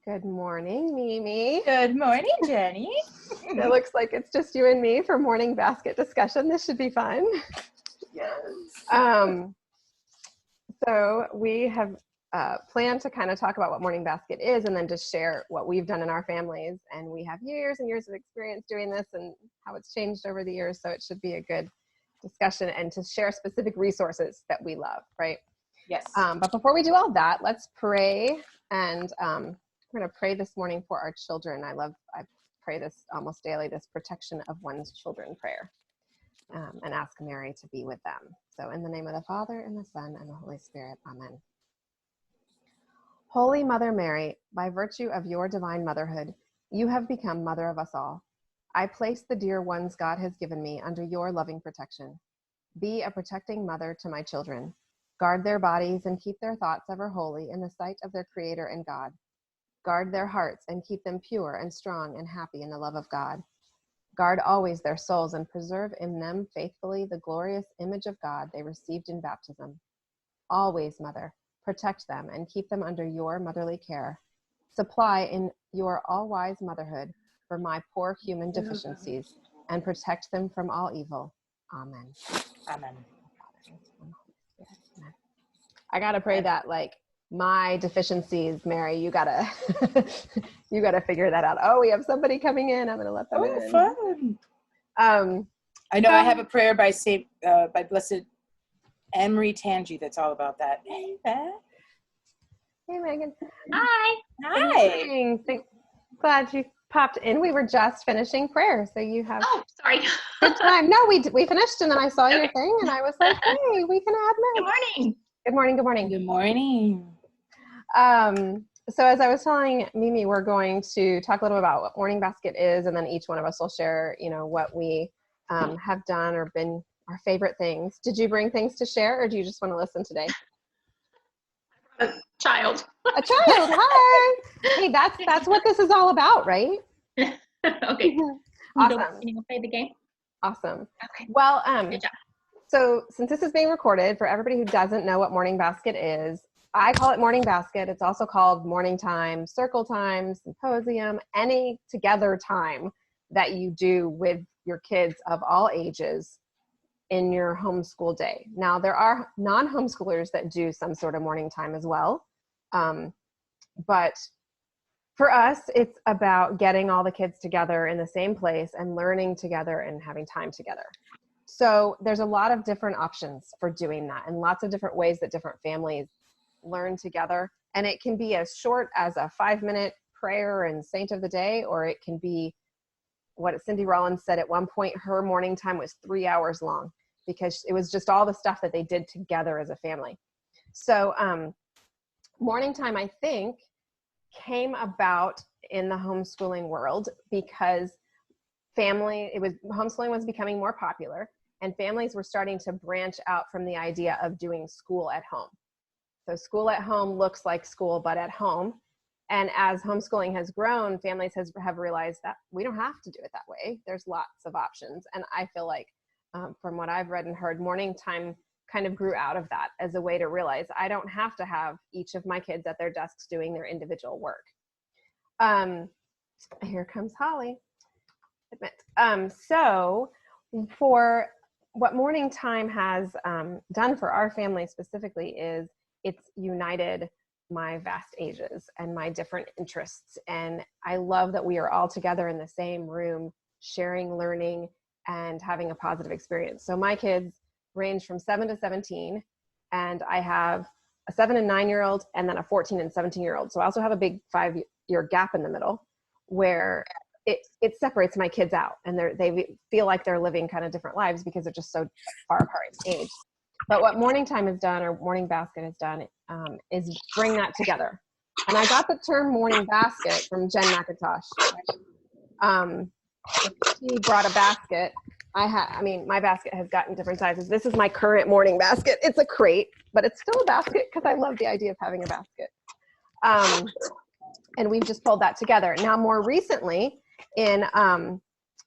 Good morning, Mimi. Good morning, Jenny. It looks like it's just you and me for morning basket discussion. This should be fun. Yes. So we have planned to kind of talk about what morning basket is and then just share what we've done in our families. And we have years and years of experience doing this and how it's changed over the years. So it should be a good discussion and to share specific resources that we love, right? Yes. But before we do all that, let's pray. And we're going to pray this morning for our children. I pray this almost daily, this protection of one's children prayer, and ask Mary to be with them. So in the name of the Father, and the Son, and the Holy Spirit, amen. Holy Mother Mary, by virtue of your divine motherhood, you have become mother of us all. I place the dear ones God has given me under your loving protection. Be a protecting mother to my children. Guard their bodies and keep their thoughts ever holy in the sight of their Creator and God. Guard their hearts and keep them pure and strong and happy in the love of God. Guard always their souls and preserve in them faithfully the glorious image of God they received in baptism. Always, Mother, protect them and keep them under your motherly care. Supply in your all-wise motherhood for my poor human deficiencies and protect them from all evil. Amen. Amen. I gotta pray that like my deficiencies, Mary, you gotta figure that out. Oh, we have somebody coming in. I'm gonna let them in. Fun. I know I have a prayer by Blessed Emery Tangi that's all about that. Hey, Beth. Hey, Megan. Hi. Hi. Glad you popped in. We were just finishing prayer, so you have sorry. good time. No, we finished, and then I saw your thing, and I was like, hey, we can add Meg. Good morning. Good morning. Good morning. Good morning. So as I was telling Mimi, we're going to talk a little about what morning basket is, and then each one of us will share, what we have done or been our favorite things. Did you bring things to share, or do you just want to listen today? A child. A child. Hi. Hey, that's what this is all about, right? Okay. Awesome. Can you go play the game? Awesome. Okay. Well, Good job. So since this is being recorded, for everybody who doesn't know what morning basket is, I call it morning basket. It's also called morning time, circle time, symposium, any together time that you do with your kids of all ages in your homeschool day. Now, there are non-homeschoolers that do some sort of morning time as well. But for us, it's about getting all the kids together in the same place and learning together and having time together. So there's a lot of different options for doing that and lots of different ways that different families learn together. And it can be as short as a 5-minute prayer and saint of the day, or it can be what Cindy Rollins said at one point, her morning time was 3 hours long because it was just all the stuff that they did together as a family. So morning time, I think, came about in the homeschooling world because homeschooling was becoming more popular and families were starting to branch out from the idea of doing school at home. So school at home looks like school, but at home. And as homeschooling has grown, families have realized that we don't have to do it that way. There's lots of options. And I feel like from what I've read and heard, morning time kind of grew out of that as a way to realize I don't have to have each of my kids at their desks doing their individual work. Here comes Holly. So for what morning time has done for our family specifically is it's united my vast ages and my different interests. And I love that we are all together in the same room, sharing, learning, and having a positive experience. So my kids range from 7 to 17, and I have a 7 and 9-year-old and then a 14 and 17-year-old. So I also have a big 5-year gap in the middle where it separates my kids out, and they feel like they're living kind of different lives because they're just so far apart in age. But what morning time has done, or morning basket has done, is bring that together. And I got the term morning basket from Jen McIntosh. She brought a basket. My basket has gotten different sizes. This is my current morning basket. It's a crate, but it's still a basket because I love the idea of having a basket. And we've just pulled that together. Now, more recently, in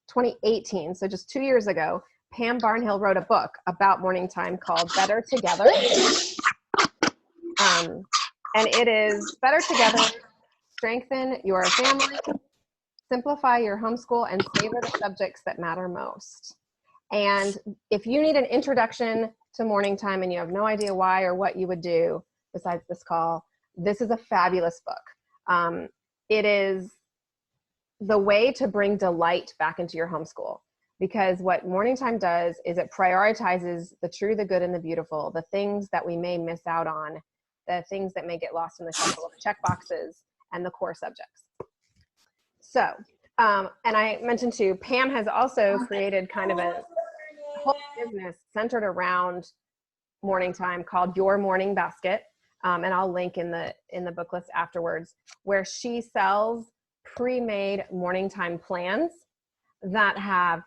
2018, so just 2 years ago, Pam Barnhill wrote a book about morning time called Better Together. And it is Better Together, strengthen your family, simplify your homeschool, and savor the subjects that matter most. And if you need an introduction to morning time and you have no idea why or what you would do besides this call, this is a fabulous book. It is the way to bring delight back into your homeschool, because what morning time does is it prioritizes the true, the good, and the beautiful, the things that we may miss out on, the things that may get lost in the shuffle of check boxes, and the core subjects. So, and I mentioned too, Pam has also created kind of a whole business centered around morning time called Your Morning Basket. And I'll link in the book list afterwards, where she sells pre-made morning time plans that have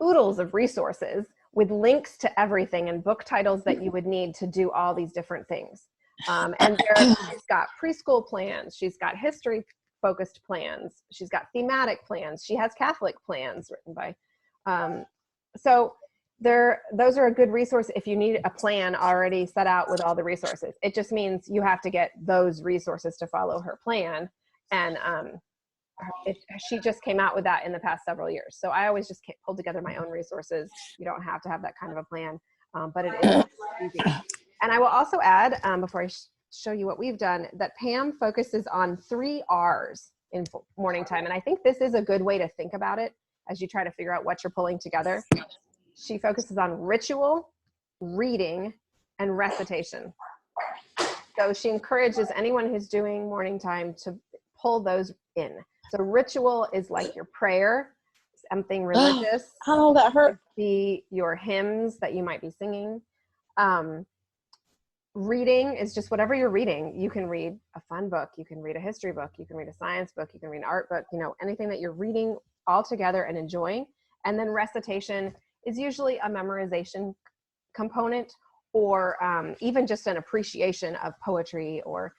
oodles of resources with links to everything and book titles that you would need to do all these different things. And she's got preschool plans, she's got history focused plans, she's got thematic plans, she has Catholic plans written by, so those are a good resource if you need a plan already set out with all the resources. It just means you have to get those resources to follow her plan. And she just came out with that in the past several years. So I always just pulled together my own resources. You don't have to have that kind of a plan, but it is easy. And I will also add, before I show you what we've done, that Pam focuses on 3 R's in morning time. And I think this is a good way to think about it as you try to figure out what you're pulling together. She focuses on ritual, reading, and recitation. So she encourages anyone who's doing morning time to pull those in. So ritual is like your prayer, something religious. Oh, that hurt. Be your hymns that you might be singing. Reading is just whatever you're reading. You can read a fun book, you can read a history book, you can read a science book, you can read an art book, anything that you're reading all together and enjoying. And then recitation is usually a memorization component, or even just an appreciation of poetry or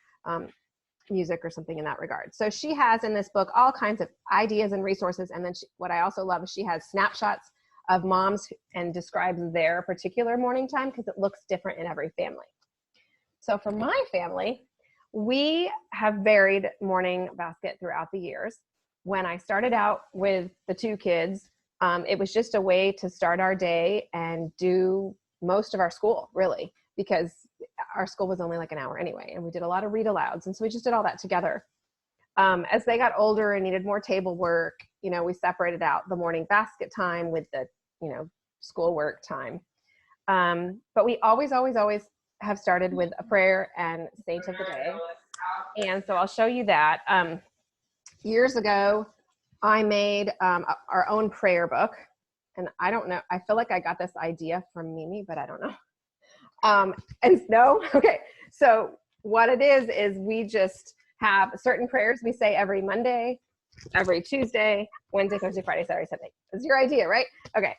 music or something in that regard. So she has in this book all kinds of ideas and resources. And then what I also love is she has snapshots of moms and describes their particular morning time, because it looks different in every family. So for my family, we have varied morning basket throughout the years. When I started out with the 2 kids, it was just a way to start our day and do most of our school, really, because our school was only like an hour anyway, and we did a lot of read alouds, and so we just did all that together. As they got older and needed more table work, we separated out the morning basket time with the schoolwork time. But we always have started with a prayer and saint of the day, and so I'll show you that. Years ago, I made our own prayer book, and I don't know, I feel like I got this idea from Mimi, but I don't know. And no, okay. So what it is we just have certain prayers we say every Monday, every Tuesday, Wednesday, Thursday, Friday, Saturday, Sunday. It's your idea, right? Okay.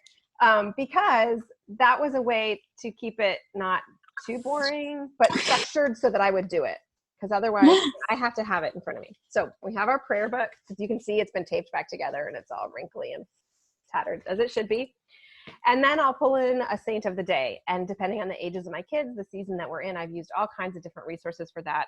Because that was a way to keep it not too boring, but structured so that I would do it. Because otherwise I have to have it in front of me. So we have our prayer book. As you can see, it's been taped back together and it's all wrinkly and tattered, as it should be. And then I'll pull in a saint of the day. And depending on the ages of my kids, the season that we're in, I've used all kinds of different resources for that.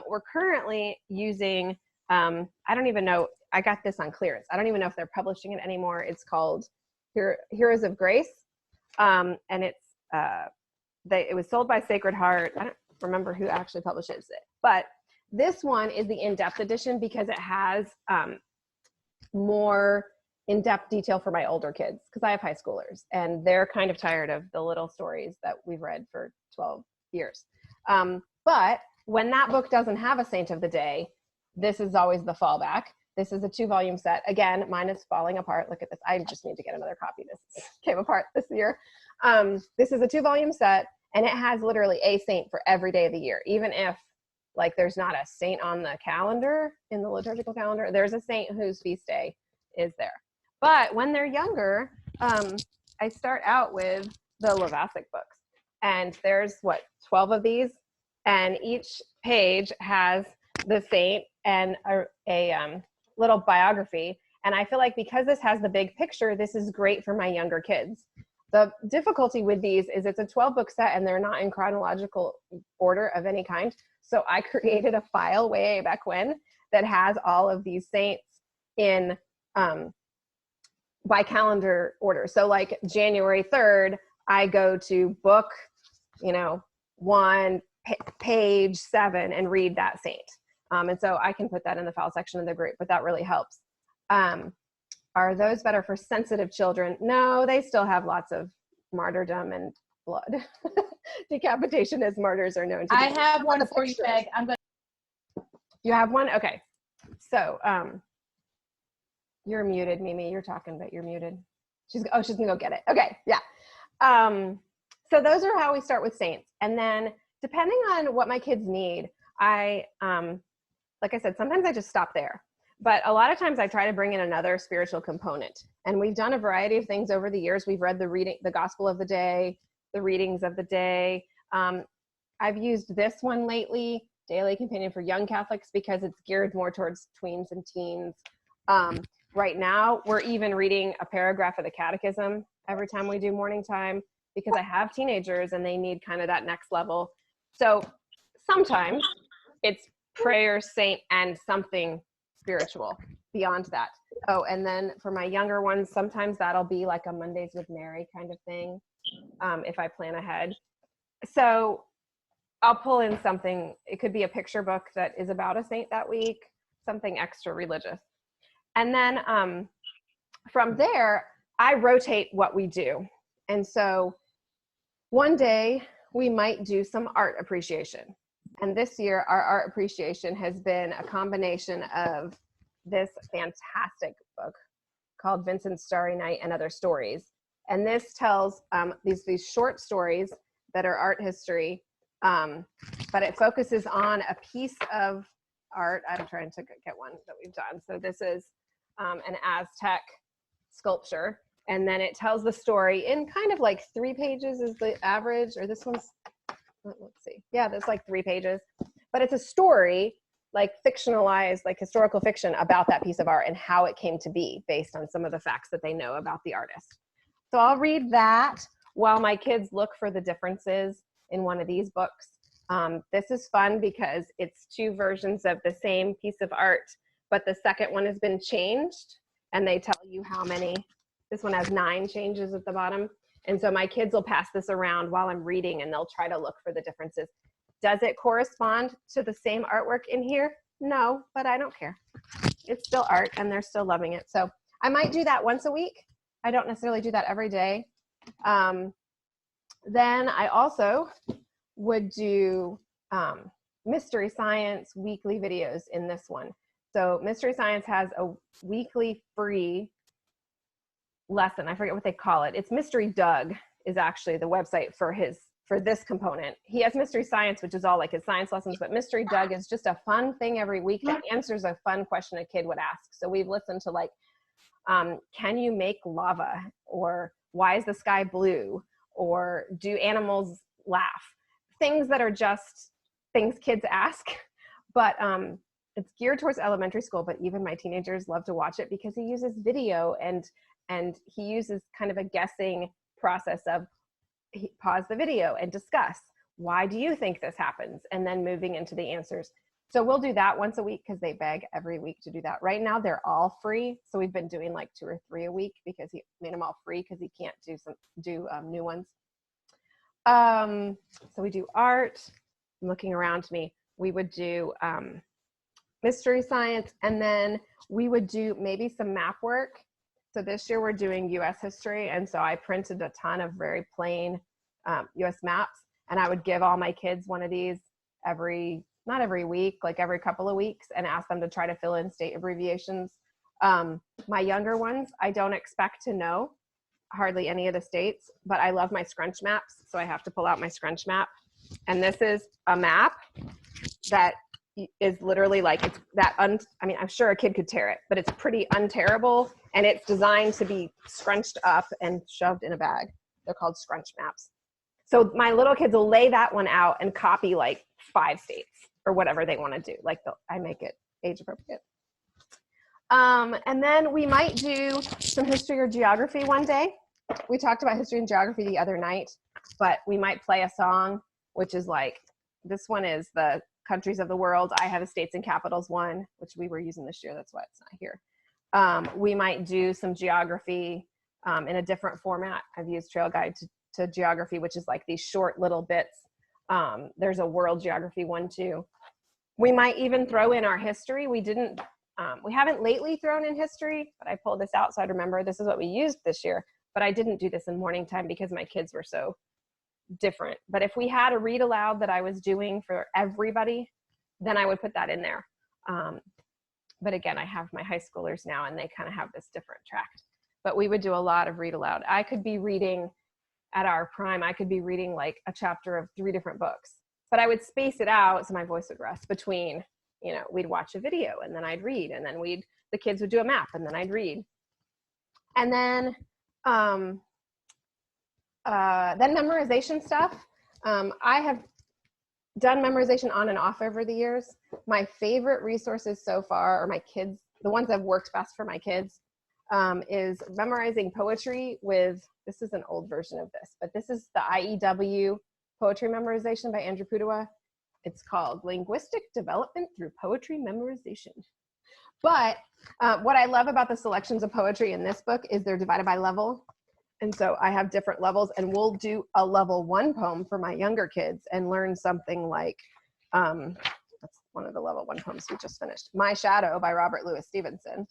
We're currently using, I don't even know, I got this on clearance. I don't even know if they're publishing it anymore. It's called Heroes of Grace. And it's, it was sold by Sacred Heart. I don't remember who actually publishes it, but this one is the in-depth edition because it has more in-depth detail for my older kids, because I have high schoolers and they're kind of tired of the little stories that we've read for 12 years. But when that book doesn't have a saint of the day, this is always the fallback. This is a 2-volume set. Again, mine is falling apart. Look at this. I just need to get another copy. This came apart this year. This is a 2-volume set, and it has literally a saint for every day of the year. Even if like there's not a saint on the calendar, in the liturgical calendar, there's a saint whose feast day is there. But when they're younger, I start out with the Levasic books. And there's 12 of these, and each page has the saint and a little biography. And I feel like because this has the big picture, this is great for my younger kids. The difficulty with these is it's a 12-book set and they're not in chronological order of any kind. So I created a file way back when that has all of these saints in by calendar order. So like January 3rd, I go to book, 1, page 7 and read that saint. And so I can put that in the file section of the group, but that really helps. Are those better for sensitive children? No, they still have lots of martyrdom and blood. Decapitation as martyrs are known to be. I have one for you, Meg. You have one? Okay. So you're muted, Mimi. You're talking, but you're muted. She's gonna go get it. Okay, yeah. So those are how we start with saints. And then depending on what my kids need, like I said, sometimes I just stop there. But a lot of times I try to bring in another spiritual component. And we've done a variety of things over the years. We've read the Gospel of the Day, the readings of the day. I've used this one lately, Daily Companion for Young Catholics, because it's geared more towards tweens and teens. Right now, we're even reading a paragraph of the Catechism every time we do morning time, because I have teenagers and they need kind of that next level. So sometimes it's prayer, saint, and something spiritual beyond that. Oh, and then for my younger ones, sometimes that'll be like a Mondays with Mary kind of thing, if I plan ahead. So I'll pull in something. It could be a picture book that is about a saint that week, something extra religious. And then from there, I rotate what we do. And so one day we might do some art appreciation. And this year, our art appreciation has been a combination of this fantastic book called Vincent's Starry Night and Other Stories. And this tells these short stories that are art history, but it focuses on a piece of art. I'm trying to get one that we've done. So this is an Aztec sculpture. And then it tells the story in kind of like 3 pages is the average, or this one's, let's see. Yeah, that's like 3 pages. But it's a story, like fictionalized, like historical fiction about that piece of art and how it came to be based on some of the facts that they know about the artist. So I'll read that while my kids look for the differences in one of these books. This is fun because it's 2 versions of the same piece of art, but the second one has been changed and they tell you how many. This one has 9 changes at the bottom. And so my kids will pass this around while I'm reading and they'll try to look for the differences. Does it correspond to the same artwork in here? No, but I don't care. It's still art and they're still loving it. So I might do that once a week. I don't necessarily do that every day. Then I also would do Mystery Science weekly videos in this one. So Mystery Science has a weekly free lesson. I forget what they call it. It's Mystery Doug is actually the website for this component. He has Mystery Science, which is all like his science lessons, but Mystery Doug is just a fun thing every week that answers a fun question a kid would ask. So we've listened to like, can you make lava? Or why is the sky blue? Or do animals laugh? Things that are just things kids ask, but it's geared towards elementary school, but even my teenagers love to watch it because he uses video and he uses kind of a guessing process of pause the video and discuss, why do you think this happens? And then moving into the answers. So we'll do that once a week because they beg every week to do that. Right now they're all free. So we've been doing like 2 or 3 a week because he made them all free because he can't do new ones. So we do art. I'm looking around me. We would do Mystery Science, and then we would do maybe some map work. So this year we're doing US history, and so I printed a ton of very plain US maps, and I would give all my kids one of these not every week, like every couple of weeks, and ask them to try to fill in state abbreviations. My younger ones, I don't expect to know hardly any of the states, but I love my scrunch maps, so I have to pull out my scrunch map. And this is a map that is literally like, it's that, I mean, I'm sure a kid could tear it, but it's pretty unterrible, and it's designed to be scrunched up and shoved in a bag. They're called scrunch maps. So my little kids will lay that one out and copy like 5 states or whatever they want to do. Like I make it age appropriate. And then we might do some history or geography one day. we talked about history and geography the other night, but we might play a song, which is like, this one is the countries of the world. I have a states and capitals one, which we were using this year. That's why it's not here. We might do some geography in a different format. I've used Trail Guide to Geography, which is like these short little bits. There's a world geography one too. We might even throw in our history. We haven't lately thrown in history, but I pulled this out so I'd remember this is what we used this year. But I didn't do this in morning time because my kids were so different. But if we had a read aloud that I was doing for everybody, then I would put that in there. But again, I have my high schoolers now and they kind of have this different track. But we would do a lot of read aloud. I could be reading at our prime, I could be reading like a chapter of 3 different books, but I would space it out so my voice would rest between, we'd watch a video and then I'd read, and then the kids would do a map and then I'd read. And then memorization stuff. I have done memorization on and off over the years. My favorite resources so far, or my kids, the ones that have worked best for my kids, is memorizing poetry with, this is an old version of this, but this is the IEW poetry memorization by Andrew Pudewa. It's called Linguistic Development Through Poetry Memorization. But what I love about the selections of poetry in this book is they're divided by level. And so I have different levels, and we'll do a level 1 poem for my younger kids and learn something like, that's one of the level 1 poems we just finished, My Shadow by Robert Louis Stevenson.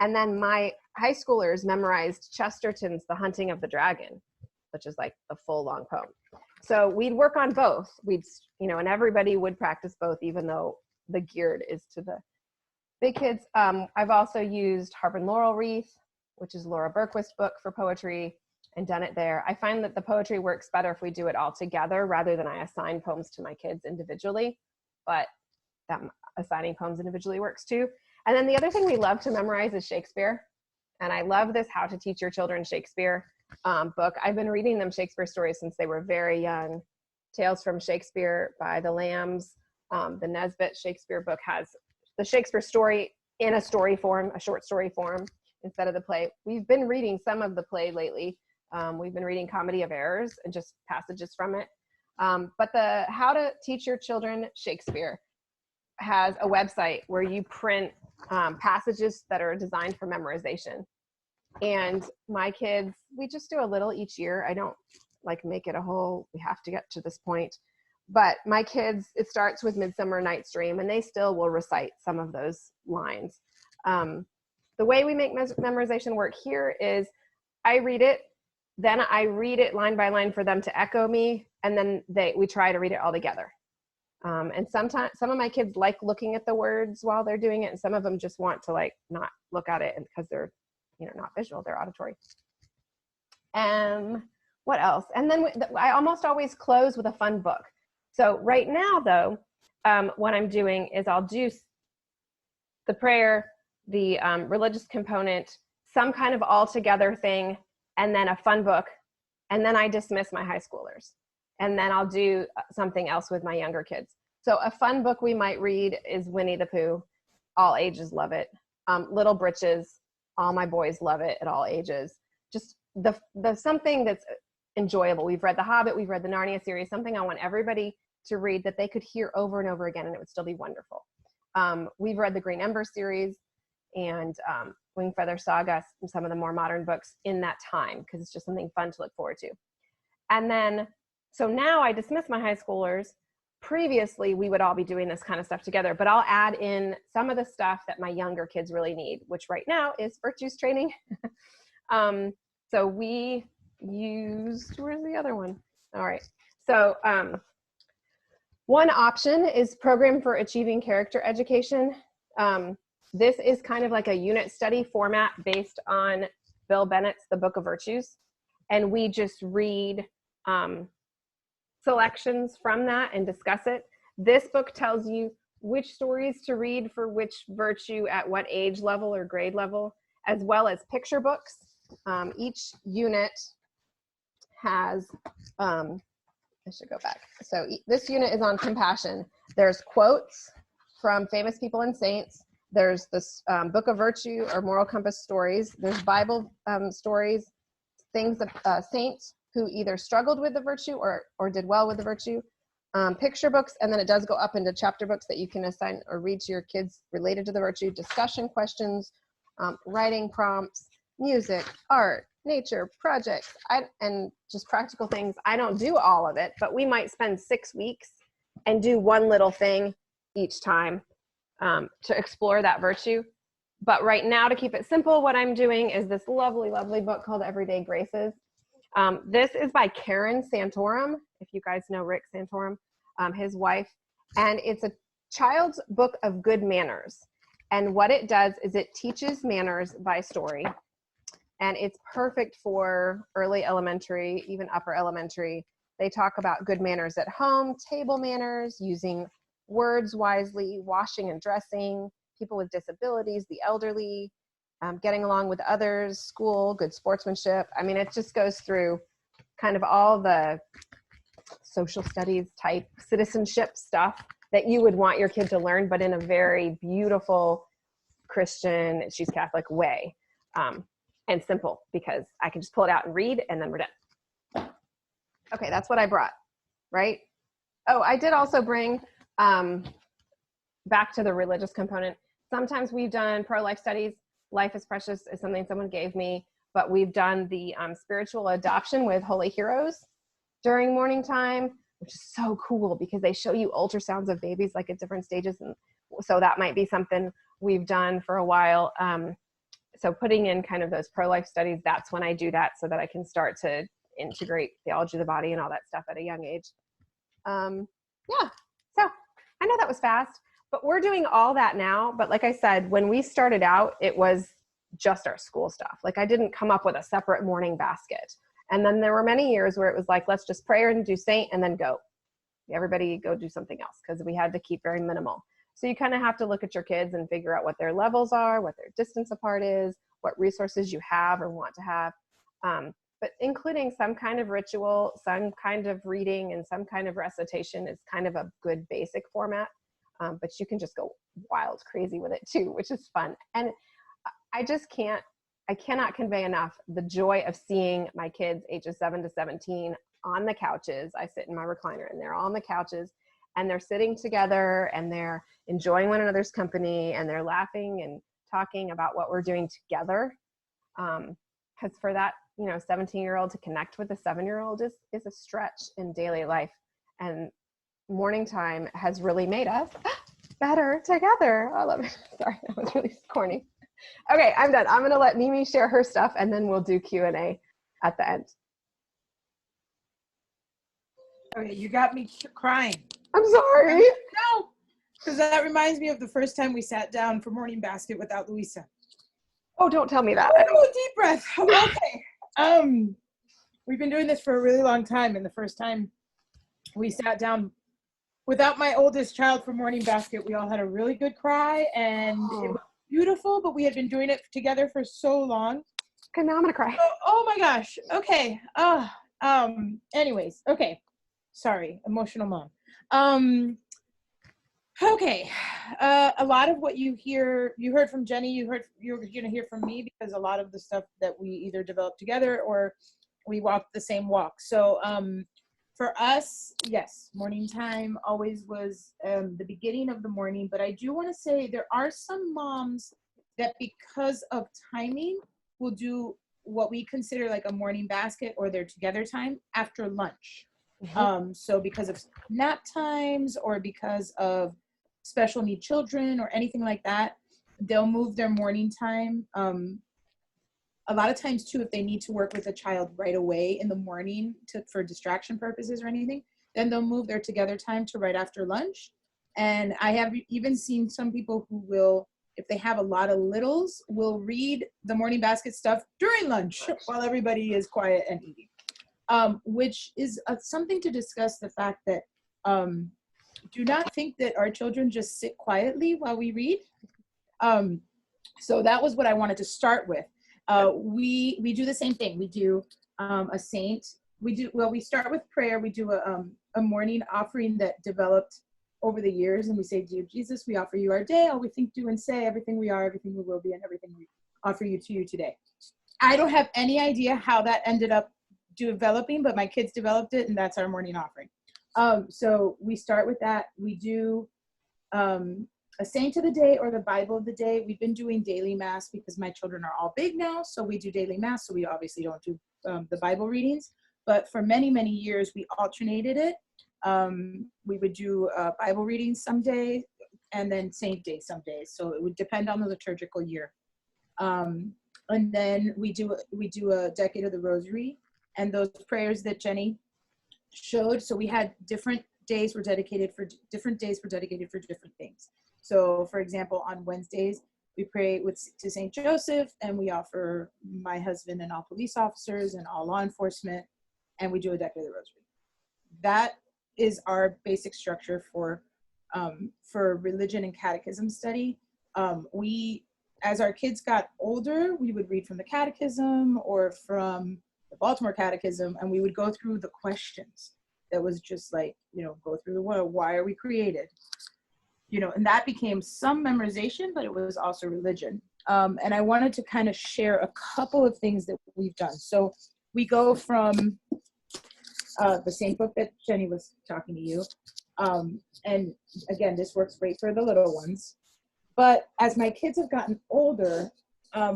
And then my high schoolers memorized Chesterton's The Hunting of the Dragon, which is like the full long poem. So we'd work on both. And everybody would practice both, even though the geared is to the big kids. I've also used Harp and Laurel Wreath, which is Laura Berquist's book for poetry, and done it there. I find that the poetry works better if we do it all together rather than I assign poems to my kids individually, but that assigning poems individually works too. And then the other thing we love to memorize is Shakespeare. And I love this How to Teach Your Children Shakespeare book. I've been reading them Shakespeare stories since they were very young. Tales from Shakespeare by the Lambs. The Nesbitt Shakespeare book has the Shakespeare story in a story form, a short story form, instead of the play. We've been reading some of the play lately. We've been reading Comedy of Errors and just passages from it. But the How to Teach Your Children Shakespeare has a website where you print passages that are designed for memorization. And my kids, we just do a little each year. I don't like make it a whole, we have to get to this point. But my kids, it starts with Midsummer Night's Dream, and they still will recite some of those lines. The way we make memorization work here is I read it, then I read it line by line for them to echo me, and then we try to read it all together. And sometimes some of my kids like looking at the words while they're doing it, and some of them just want to like not look at it because they're not visual, they're auditory. What else? And then I almost always close with a fun book. So right now though, what I'm doing is I'll do the prayer, the religious component, some kind of all together thing, and then a fun book, and then I dismiss my high schoolers. And then I'll do something else with my younger kids. So a fun book we might read is Winnie the Pooh. All ages love it. Little Britches, all my boys love it at all ages. Just the something that's enjoyable. We've read The Hobbit, we've read the Narnia series, something I want everybody to read that they could hear over and over again and it would still be wonderful. We've read the Green Ember series and Wing Feather Saga, some of the more modern books in that time, because it's just something fun to look forward to. And then, so now I dismiss my high schoolers. Previously, we would all be doing this kind of stuff together, but I'll add in some of the stuff that my younger kids really need, which right now is virtues training. So we used, where's the other one? All right. So one option is Program for Achieving Character Education. This is kind of like a unit study format based on Bill Bennett's The Book of Virtues. And we just read selections from that and discuss it. This book tells you which stories to read for which virtue at what age level or grade level, as well as picture books. Each unit has, I should go back. So this unit is on compassion. There's quotes from famous people and saints. There's this Book of Virtue or Moral Compass stories. There's Bible stories, things of a saint who either struggled with the virtue or did well with the virtue, picture books, and then it does go up into chapter books that you can assign or read to your kids related to the virtue, discussion questions, writing prompts, music, art, nature, projects, and just practical things. I don't do all of it, but we might spend 6 weeks and do one little thing each time to explore that virtue. But right now, to keep it simple, what I'm doing is this lovely, lovely book called Everyday Graces. This is by Karen Santorum, if you guys know Rick Santorum, his wife, and it's a child's book of good manners. And what it does is it teaches manners by story, and it's perfect for early elementary, even upper elementary. They talk about good manners at home, table manners, using words wisely, washing and dressing, people with disabilities, the elderly, getting along with others, school, good sportsmanship. I mean, it just goes through kind of all the social studies type citizenship stuff that you would want your kid to learn, but in a very beautiful Christian, she's Catholic way, and simple, because I can just pull it out and read and then we're done. Okay, that's what I brought, right? Oh, I did also bring, back to the religious component, sometimes we've done pro-life studies. Life is Precious is something someone gave me, but we've done the spiritual adoption with Holy Heroes during morning time, which is so cool because they show you ultrasounds of babies like at different stages. And so that might be something we've done for a while. So putting in kind of those pro-life studies, that's when I do that so that I can start to integrate theology of the body and all that stuff at a young age. Yeah, so I know that was fast, but we're doing all that now. But like I said, when we started out, it was just our school stuff. Like I didn't come up with a separate morning basket. And then there were many years where it was like, let's just pray and do saint and then go. Everybody go do something else, because we had to keep very minimal. So you kind of have to look at your kids and figure out what their levels are, what their distance apart is, what resources you have or want to have. But including some kind of ritual, some kind of reading, and some kind of recitation is kind of a good basic format. But you can just go wild crazy with it too, which is fun. And I cannot convey enough the joy of seeing my kids ages 7 to 17 on the couches. I sit in my recliner and they're all on the couches and they're sitting together and they're enjoying one another's company and they're laughing and talking about what we're doing together. Because for that, 17-year-old to connect with a 7-year-old is a stretch in daily life. And morning time has really made us better together. I love it. Sorry, that was really corny. Okay, I'm done. I'm going to let Mimi share her stuff and then we'll do Q&A at the end. Okay, you got me crying. I'm sorry. No, because that reminds me of the first time we sat down for morning basket without Louisa. Oh, don't tell me that. Oh, deep breath. Okay. We've been doing this for a really long time, and the first time we sat down without my oldest child for morning basket, we all had a really good cry, and it was beautiful, but we had been doing it together for so long. Okay, now I'm gonna cry. Oh my gosh. Okay. Anyways, okay. Sorry, emotional mom. Okay. A lot of what you heard from Jenny, you're gonna hear from me, because a lot of the stuff that we either developed together or we walked the same walk. So for us, yes, morning time always was the beginning of the morning. But I do want to say there are some moms that, because of timing, will do what we consider like a morning basket or their together time after lunch. Mm-hmm. So because of nap times or because of special need children or anything like that, they'll move their morning time. A lot of times too, if they need to work with a child right away in the morning for distraction purposes or anything, then they'll move their together time to right after lunch. And I have even seen some people who will, if they have a lot of littles, will read the morning basket stuff during lunch while everybody is quiet and eating, which is something to discuss, the fact that do not think that our children just sit quietly while we read. So that was what I wanted to start with. We do the same thing. We do a saint. We start with prayer. We do a morning offering that developed over the years, and we say, "Dear Jesus, we offer you our day, all we think, do, and say, everything we are, everything we will be, and everything we offer you to you today." I don't have any idea how that ended up developing, but my kids developed it, and that's our morning offering. So we start with that. We do a saint of the day or the Bible of the day. We've been doing daily mass because my children are all big now, so we do daily mass. So we obviously don't do the Bible readings, but for many, many years we alternated it. We would do Bible readings some day and then saint day some days. So it would depend on the liturgical year. And then we do a decade of the Rosary, and those prayers that Jenny showed. So we had different days were dedicated for different things. So for example, on Wednesdays, we pray to St. Joseph, and we offer my husband and all police officers and all law enforcement, and we do a decade of the Rosary. That is our basic structure for religion and catechism study. As our kids got older, we would read from the catechism or from the Baltimore Catechism, and we would go through the questions. That was just like, go through the why are we created? And that became some memorization, but it was also religion. And I wanted to kind of share a couple of things that we've done. So we go from the same book that Jenny was talking to you. And again, this works great for the little ones. But as my kids have gotten older,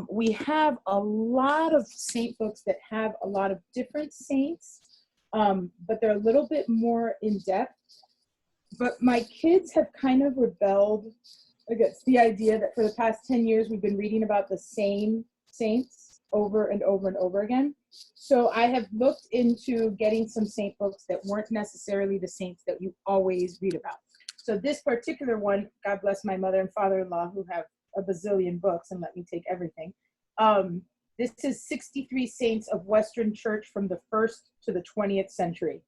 we have a lot of saint books that have a lot of different saints, but they're a little bit more in depth. But my kids have kind of rebelled against the idea that for the past 10 years, we've been reading about the same saints over and over and over again. So I have looked into getting some saint books that weren't necessarily the saints that you always read about. So this particular one, God bless my mother and father-in-law who have a bazillion books and let me take everything. This is 63 saints of Western Church from the 1st to the 20th century.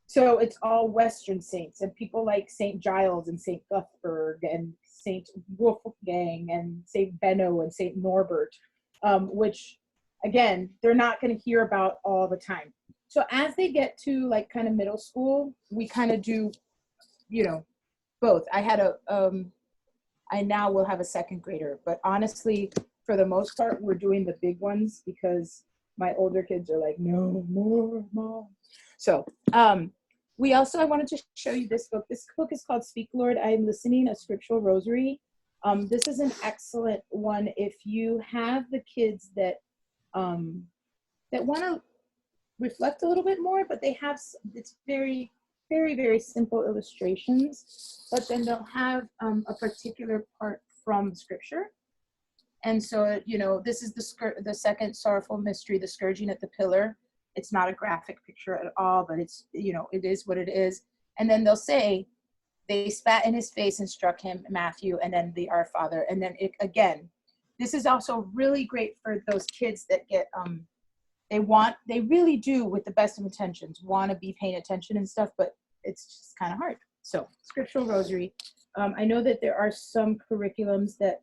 So it's all Western saints, and people like St. Giles and St. Cuthbert and St. Wolfgang and St. Benno and St. Norbert, which, again, they're not going to hear about all the time. So as they get to like kind of middle school, we kind of do, both. I now will have a second grader, but honestly, for the most part, we're doing the big ones because my older kids are like, no more, Mom. So I wanted to show you this book. This book is called Speak, Lord, I Am Listening, a Scriptural Rosary. This is an excellent one if you have the kids that want to reflect a little bit more, but it's very, very, very simple illustrations, but then they'll have a particular part from Scripture. And so, this is the second sorrowful mystery, the scourging at the pillar. It's not a graphic picture at all, but it's, it is what it is. And then they'll say, they spat in his face and struck him, Matthew, and then the Our Father. And then again, this is also really great for those kids that get, they really do, with the best of intentions, want to be paying attention and stuff, but it's just kind of hard. So Scriptural Rosary. I know that there are some curriculums that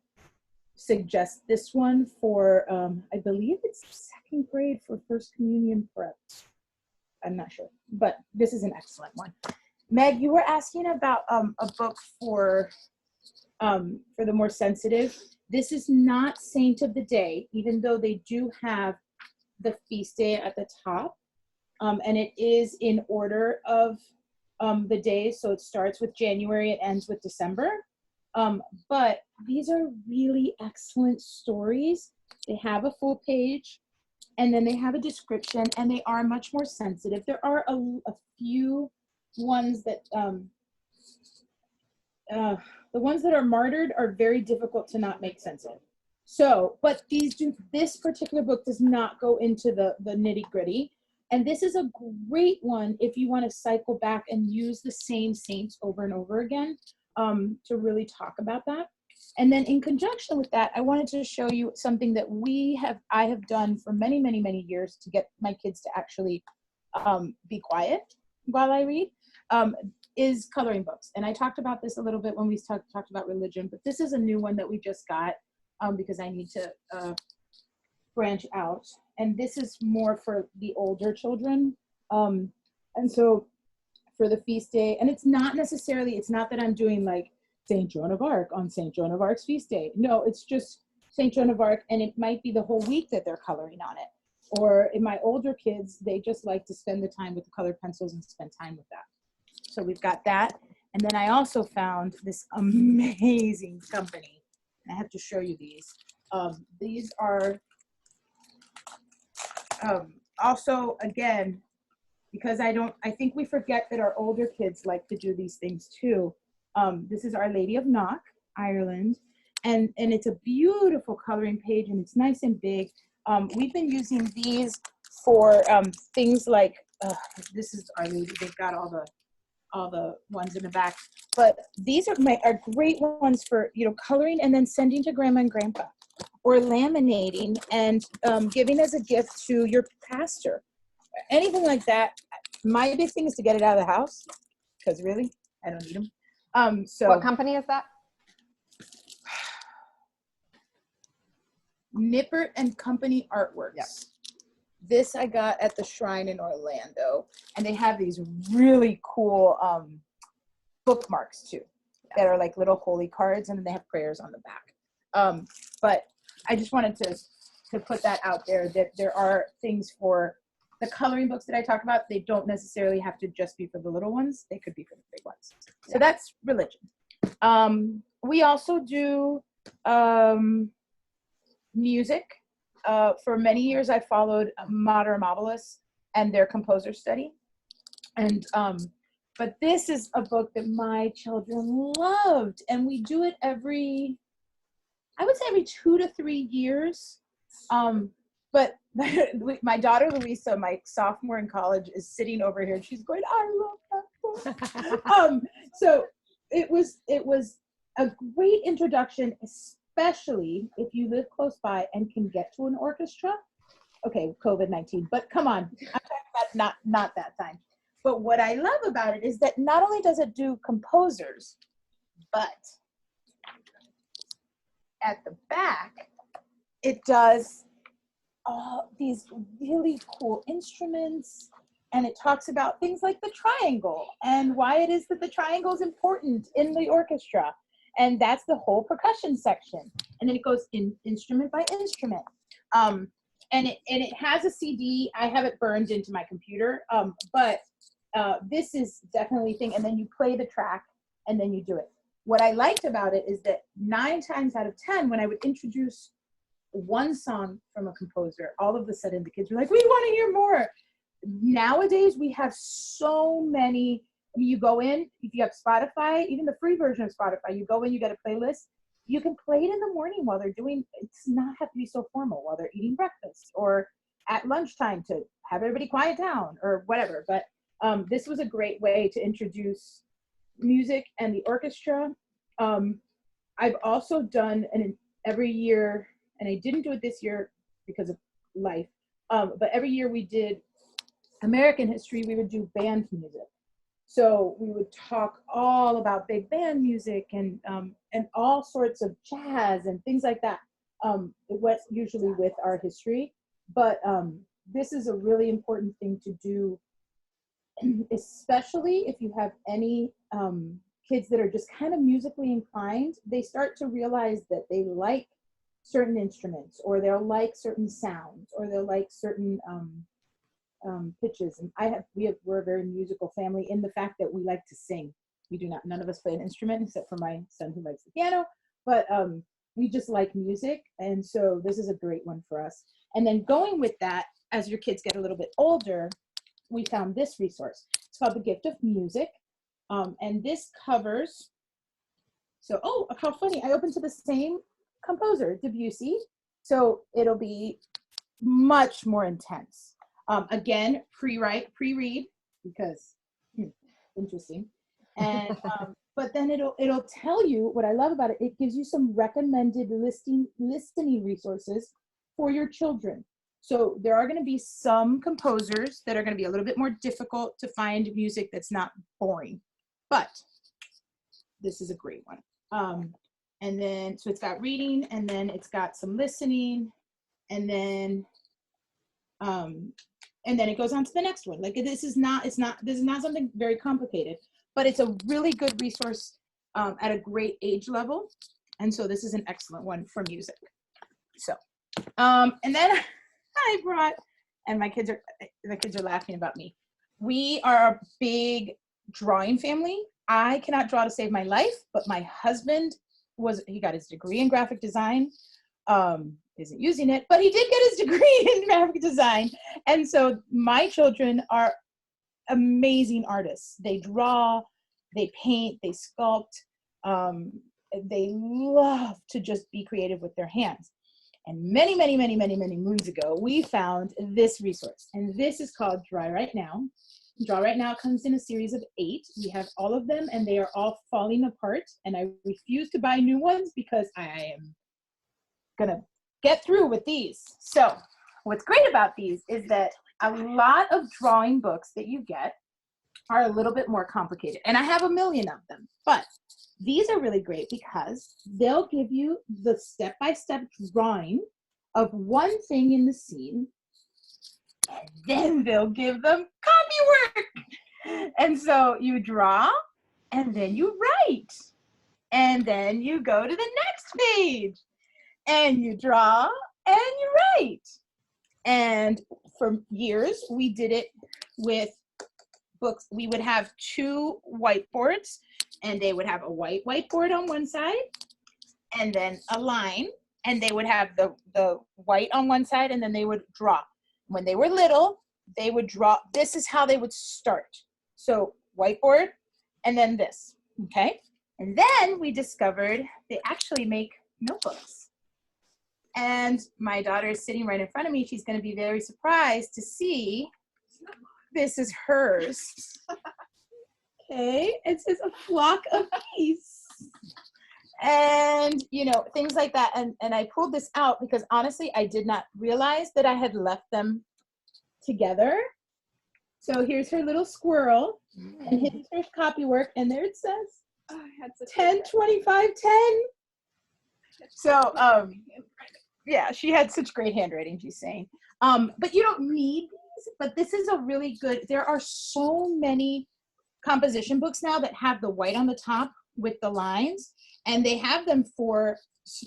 suggest this one for, I believe it's second grade for First Communion prep. I'm not sure, but this is an excellent one. Meg, you were asking about a book for the more sensitive. This is not Saint of the Day, even though they do have the feast day at the top, and it is in order of the days. So it starts with January, it ends with December. But these are really excellent stories. They have a full page, and then they have a description, and they are much more sensitive. There are a few ones that, the ones that are martyred are very difficult to not make sense of. So, but this particular book does not go into the nitty gritty. And this is a great one if you want to cycle back and use the same saints over and over again, to really talk about that. And then in conjunction with that, I wanted to show you something that I have done for many, many, many years to get my kids to actually be quiet while I read, is coloring books. And I talked about this a little bit when we talked about religion, but this is a new one that we just got because I need to branch out. And this is more for the older children. And so for the feast day, and it's not that I'm doing like St. Joan of Arc on St. Joan of Arc's feast day. No, it's just St. Joan of Arc, and it might be the whole week that they're coloring on it. Or in my older kids, they just like to spend the time with the colored pencils and spend time with that. So we've got that. And then I also found this amazing company. I have to show you these. These are also, again, because I think we forget that our older kids like to do these things too. This is Our Lady of Knock, Ireland. And it's a beautiful coloring page, and it's nice and big. We've been using these for things like, this is Our Lady. They've got all the ones in the back. But these are great ones for, coloring and then sending to grandma and grandpa, or laminating and giving as a gift to your pastor. Anything like that. My big thing is to get it out of the house, because really, I don't need them. So what company is that? Nippert and Company Artworks. Yep. This I got at the Shrine in Orlando, and they have these really cool bookmarks too, that are like little holy cards, and then they have prayers on the back. But I just wanted to put that out there, that there are things for the coloring books that I talk about. They don't necessarily have to just be for the little ones. They could be for the big ones. So that's religion. We also do music. For many years, I followed Mater Amabilis and their composer study. And but this is a book that my children loved, and we do it every 2 to 3 years. But my daughter Louisa, my sophomore in college, is sitting over here, and she's going, "I love that book." So it was a great introduction, especially if you live close by and can get to an orchestra. Okay, COVID-19, but come on, I'm talking about not that time. But what I love about it is that not only does it do composers, but at the back, it does all these really cool instruments, and it talks about things like the triangle and why it is that the triangle is important in the orchestra. And that's the whole percussion section. And then it goes in instrument by instrument. And it has a CD. I have it burned into my computer, but this is definitely a thing. And then you play the track, and then you do it. What I liked about it is that 9 times out of 10, when I would introduce one song from a composer, all of a sudden the kids were like, "We want to hear more." Nowadays, we have so many. I mean, you go in, if you have Spotify, even the free version of Spotify, you go in, you get a playlist. You can play it in the morning while they're doing, it does not have to be so formal, while they're eating breakfast or at lunchtime to have everybody quiet down or whatever. But this was a great way to introduce music and the orchestra. I've also done every year, and I didn't do it this year because of life, but every year we did American history, we would do band music. So we would talk all about big band music and all sorts of jazz and things like that. It was usually with our history, but this is a really important thing to do, especially if you have any kids that are just kind of musically inclined. They start to realize that they like certain instruments, or they'll like certain sounds, or they'll like certain pitches. And we're a very musical family in the fact that we like to sing. None of us play an instrument except for my son who likes the piano, but we just like music. And so this is a great one for us. And then going with that, as your kids get a little bit older, we found this resource. It's called The Gift of Music. And this covers, how funny, I opened to the same composer, Debussy. So it'll be much more intense. Again, pre-read, because interesting. And but then it'll tell you, what I love about it, it gives you some recommended listening resources for your children. So there are going to be some composers that are going to be a little bit more difficult to find music that's not boring, but this is a great one. And then, so it's got reading, and then it's got some listening, and then it goes on to the next one. Like, this is not something very complicated, but it's a really good resource at a great age level. And so this is an excellent one for music. So, and then I brought, and the kids are laughing about me. We are a big drawing family. I cannot draw to save my life, but my husband he got his degree in graphic design. Isn't using it, but he did get his degree in graphic design. And so my children are amazing artists. They draw, they paint, they sculpt. They love to just be creative with their hands. And many moons ago, we found this resource, and this is called Draw Right Now. Draw Right Now comes in a series of 8. We have all of them, and they are all falling apart, and I refuse to buy new ones because I am gonna get through with these. So what's great about these is that a lot of drawing books that you get are a little bit more complicated, and I have a million of them, but these are really great because they'll give you the step-by-step drawing of one thing in the scene, and then they'll give them copy work. And so you draw, and then you write, and then you go to the next page, and you draw, and you write. And for years, we did it with books. We would have 2 whiteboards, and they would have a white whiteboard on one side, and then a line, and they would have the white on one side, and then they would draw. When they were little, they would draw. This is how they would start. So whiteboard, and then this, okay? And then we discovered they actually make notebooks. And my daughter is sitting right in front of me. She's going to be very surprised to see this is hers. Okay, it says a flock of geese. And, you know, things like that. And I pulled this out because honestly, I did not realize that I had left them together. So here's her little squirrel, and here's her copy work, and there it says 10, 25, 10. So, yeah, she had such great handwriting, she's saying. But you don't need these, but this is a really good, there are so many composition books now that have the white on the top with the lines, and they have them for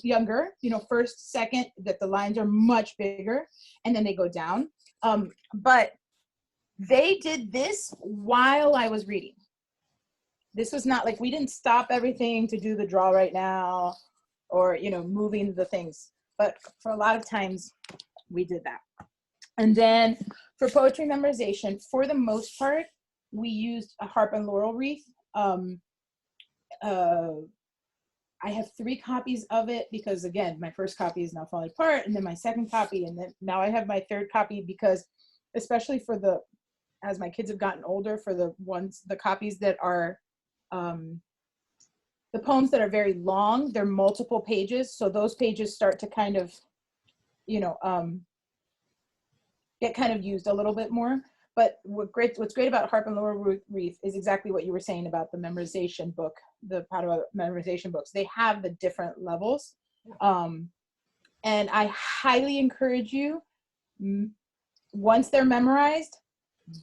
younger, you know, first, second, that the lines are much bigger, and then they go down. But they did this while I was reading. This was not like, we didn't stop everything to do the Draw Right Now or, you know, moving the things. But for a lot of times we did that. And then for poetry memorization, for the most part, we used a harp and laurel wreath. I have 3 copies of it because, again, my first copy is now falling apart, and then my second copy, and then now I have my 3rd copy because, especially for as my kids have gotten older, for the copies that are, the poems that are very long, they're multiple pages, so those pages start to kind of, you know, get kind of used a little bit more. But what's great about Harp and Laurel Wreath is exactly what you were saying about the memorization book, the Padua memorization books. They have the different levels. And I highly encourage you, once they're memorized,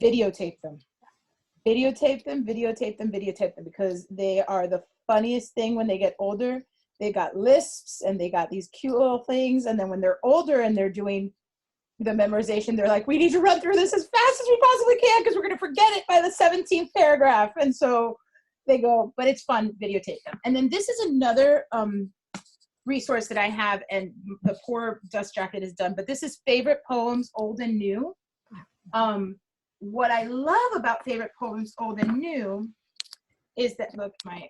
videotape them. Videotape them, because they are the funniest thing when they get older. They got lisps and they got these cute little things. And then when they're older and they're doing the memorization, they're like, we need to run through this as fast as we possibly can because we're going to forget it by the 17th paragraph. And so they go, but it's fun, videotape them. And then this is another resource that I have, and the poor dust jacket is done, but this is Favorite Poems, Old and New. What I love about Favorite Poems, Old and New is that, look, my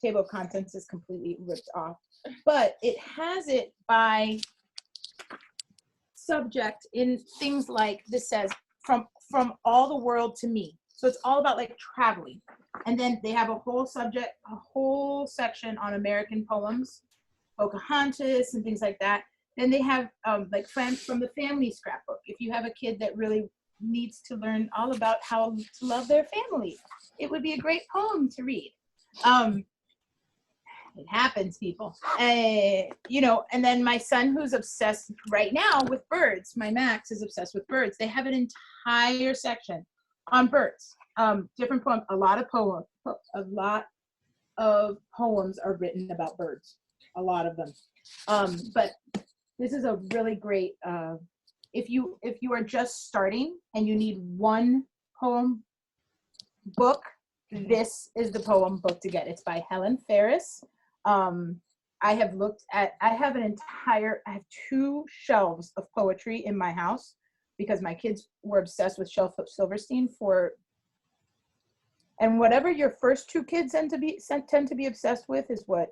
table of contents is completely ripped off, but it has it by subject in things like, this says from all the world to me. So it's all about like traveling. And then they have a whole section on American poems, Pocahontas and things like that. Then they have like from the family scrapbook. If you have a kid that really needs to learn all about how to love their family, it would be a great poem to read. It happens, people. You know, and then my son, who's obsessed right now with birds, my Max is obsessed with birds. They have an entire section on birds, different poems. A lot of poems are written about birds, a lot of them. But this is a really great, if you are just starting and you need one poem book, this is the poem book to get. It's by Helen Ferris. I have 2 shelves of poetry in my house because my kids were obsessed with Shelley Silverstein and whatever your first 2 kids tend to be obsessed with is what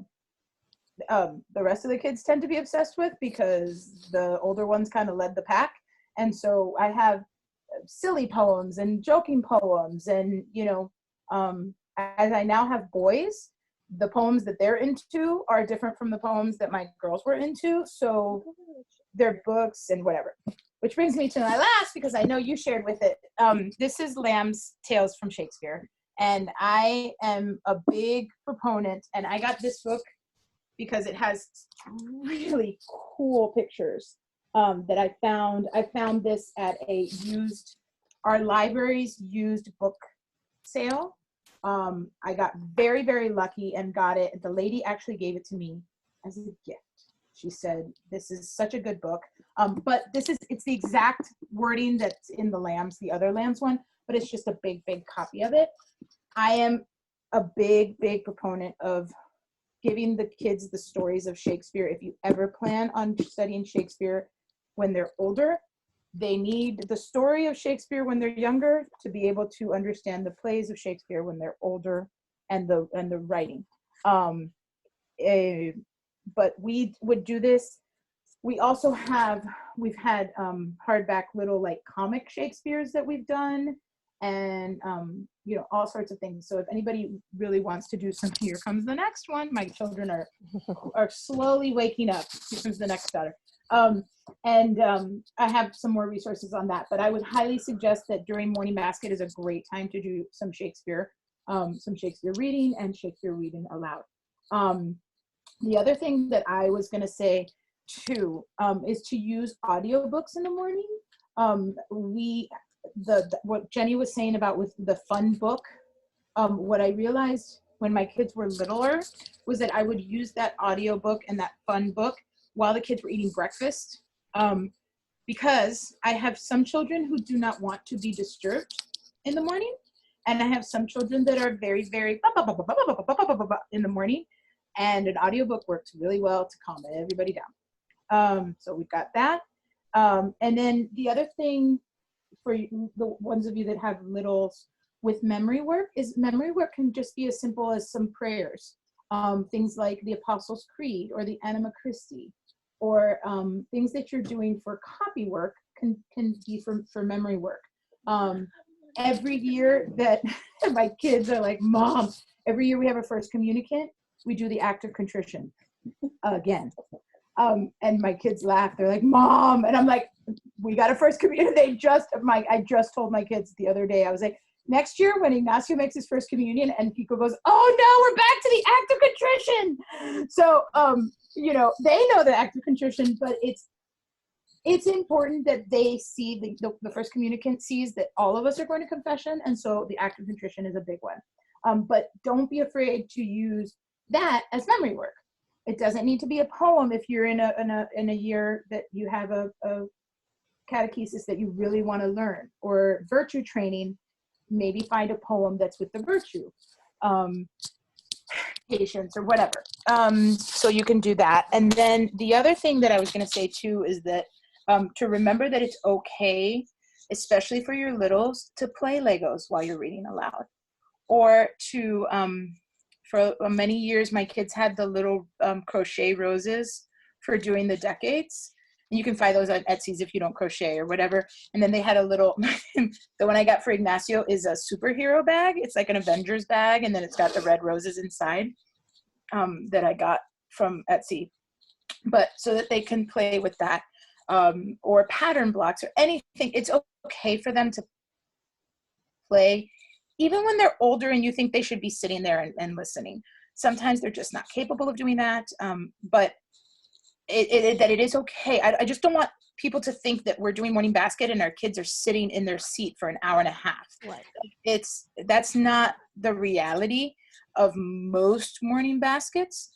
the rest of the kids tend to be obsessed with, because the older ones kind of led the pack. And so I have silly poems and joking poems, and as I now have boys, the poems that they're into are different from the poems that my girls were into. So they're books and whatever. Which brings me to my last, because I know you shared with it. This is Lamb's Tales from Shakespeare. And I am a big proponent, and I got this book because it has really cool pictures that I found. I found this at our library's used book sale. I got very, very lucky and got it. The lady actually gave it to me as a gift. She said, this is such a good book. But it's the exact wording that's in the other Lambs one, but it's just a big, big copy of it. I am a big, big proponent of giving the kids the stories of Shakespeare. If you ever plan on studying Shakespeare when they're older, they need the story of Shakespeare when they're younger to be able to understand the plays of Shakespeare when they're older, and the writing. But we would do this. We've had hardback little like comic Shakespeares that we've done, and all sorts of things. So if anybody really wants to do some, here comes the next one. My children are slowly waking up. Here comes the next daughter. I have some more resources on that, but I would highly suggest that during Morning Basket is a great time to do some Shakespeare reading and Shakespeare reading aloud. The other thing that I was going to say too is to use audiobooks in the morning. What Jenny was saying about with the fun book, what I realized when my kids were littler was that I would use that audiobook and that fun book while the kids were eating breakfast, because I have some children who do not want to be disturbed in the morning, and I have some children that are very, very in the morning, and an audiobook works really well to calm everybody down. So we've got that. And then the other thing for the ones of you that have littles with memory work can just be as simple as some prayers. Things like the Apostles' Creed or the Anima Christi, or things that you're doing for copy work can be for memory work. Every year that my kids are like, Mom, every year we have a first communicant, we do the act of contrition again. And my kids laugh. They're like, Mom, and I'm like, we got a first communion. I just told my kids the other day, I was like, next year when Ignacio makes his first communion and Pico goes, oh no, we're back to the act of contrition. So, they know the act of contrition, but it's important that they see the first communicant sees that all of us are going to confession. And so the act of contrition is a big one. But don't be afraid to use that as memory work. It doesn't need to be a poem if you're in a year that you have a catechesis that you really want to learn, or virtue training. Maybe find a poem that's with the virtue, patience or whatever. So you can do that. And then the other thing that I was going to say too is that to remember that it's okay, especially for your littles, to play Legos while you're reading aloud, or to for many years, my kids had the little crochet roses for doing the decades. And you can find those on Etsy's if you don't crochet or whatever. And then they had a little, the one I got for Ignacio is a superhero bag. It's like an Avengers bag. And then it's got the red roses inside that I got from Etsy. But so that they can play with that, or pattern blocks or anything. It's okay for them to play, even when they're older and you think they should be sitting there and listening. Sometimes they're just not capable of doing that. But it is okay. I just don't want people to think that we're doing Morning Basket and our kids are sitting in their seat for an hour and a half. Right. That's not the reality of most Morning Baskets.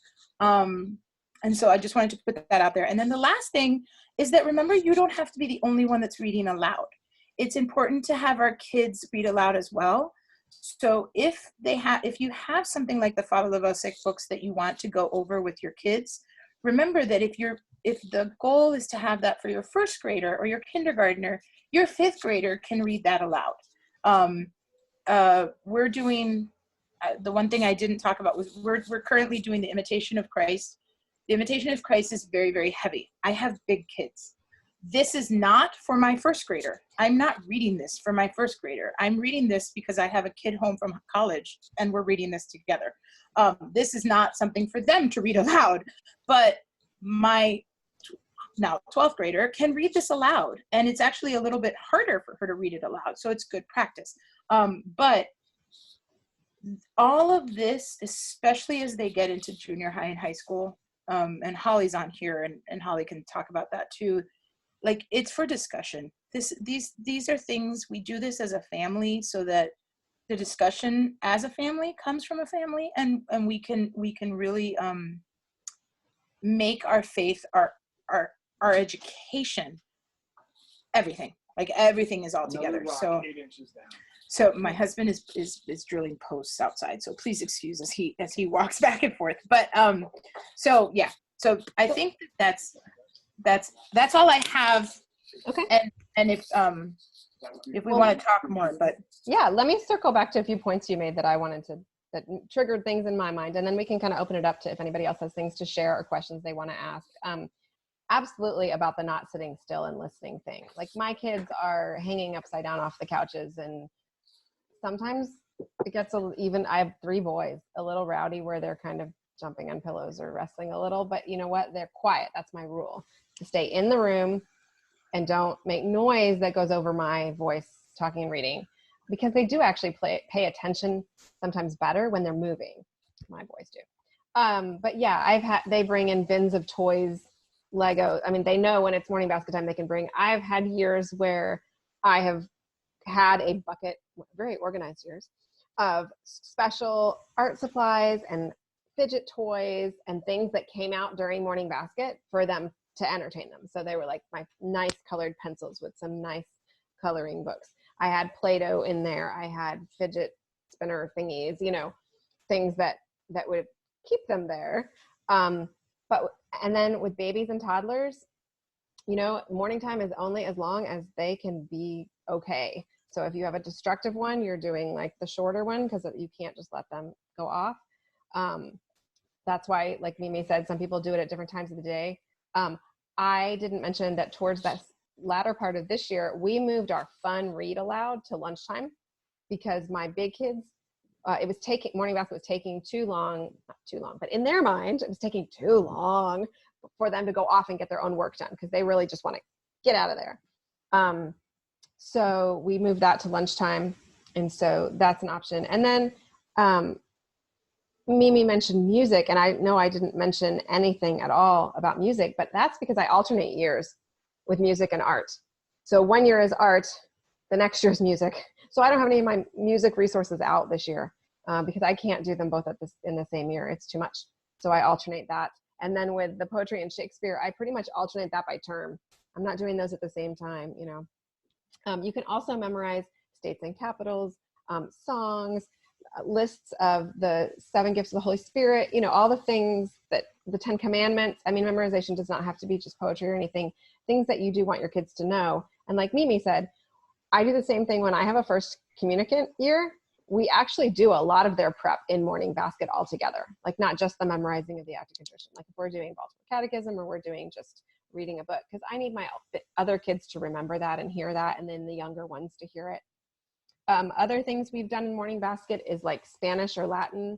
And so I just wanted to put that out there. And then the last thing is that, remember, you don't have to be the only one that's reading aloud. It's important to have our kids read aloud as well. So if you have something like the Fabula Lovosic books that you want to go over with your kids, remember that if the goal is to have that for your first grader or your kindergartner, your fifth grader can read that aloud. We're doing, the one thing I didn't talk about was we're currently doing the Imitation of Christ. The Imitation of Christ is very, very heavy. I have big kids. This is not for my first grader. I'm not reading this for my first grader. I'm reading this because I have a kid home from college and we're reading this together. This is not something for them to read aloud, but my now 12th grader can read this aloud, and it's actually a little bit harder for her to read it aloud. So it's good practice. But all of this, especially as they get into junior high and high school, and Holly's on here, and Holly can talk about that too. Like, it's for discussion. These are things, we do this as a family so that the discussion as a family comes from a family, and we can really make our faith, our education, everything. Like, everything is all together. So my husband is drilling posts outside, so please excuse as he walks back and forth. But so yeah, so I think that's all I have. Okay. And if we want to talk more, but yeah, let me circle back to a few points you made that that triggered things in my mind, and then we can kind of open it up to if anybody else has things to share or questions they want to ask. Absolutely, about the not sitting still and listening thing. Like, my kids are hanging upside down off the couches, and sometimes it gets I have 3 boys, a little rowdy where they're kind of jumping on pillows or wrestling a little, but you know what? They're quiet. That's my rule. To stay in the room and don't make noise that goes over my voice talking and reading, because they do actually pay attention sometimes better when they're moving. My boys do. But yeah, they bring in bins of toys, Lego. I mean, they know when it's morning basket time, they can bring. I've had years where I have had a bucket, very organized years, of special art supplies and fidget toys and things that came out during morning basket for them to entertain them. So they were like my nice colored pencils with some nice coloring books. I had Play-Doh in there. I had fidget spinner thingies, things that would keep them there. And then with babies and toddlers, morning time is only as long as they can be okay. So if you have a destructive one, you're doing like the shorter one, because you can't just let them go off. That's why, like Mimi said, some people do it at different times of the day. I didn't mention that towards that latter part of this year, we moved our fun read aloud to lunchtime, because my big kids, morning basket was taking too long, not too long, but in their mind, it was taking too long for them to go off and get their own work done, because they really just want to get out of there. So we moved that to lunchtime. And so that's an option. And then Mimi mentioned music, and I know I didn't mention anything at all about music, but that's because I alternate years with music and art. So one year is art, the next year is music. So I don't have any of my music resources out this year because I can't do them both in the same year. It's too much. So I alternate that. And then with the poetry and Shakespeare, I pretty much alternate that by term. I'm not doing those at the same time, You can also memorize states and capitals, songs, lists of the 7 gifts of the Holy Spirit, all the things that the 10 commandments. I mean, memorization does not have to be just poetry or anything, things that you do want your kids to know. And like Mimi said, I do the same thing when I have a first communicant year. We actually do a lot of their prep in morning basket all together, like not just the memorizing of the act of contrition. Like if we're doing Baltimore Catechism or we're doing just reading a book, because I need my other kids to remember that and hear that, and then the younger ones to hear it. Other things we've done in morning basket is like Spanish or Latin,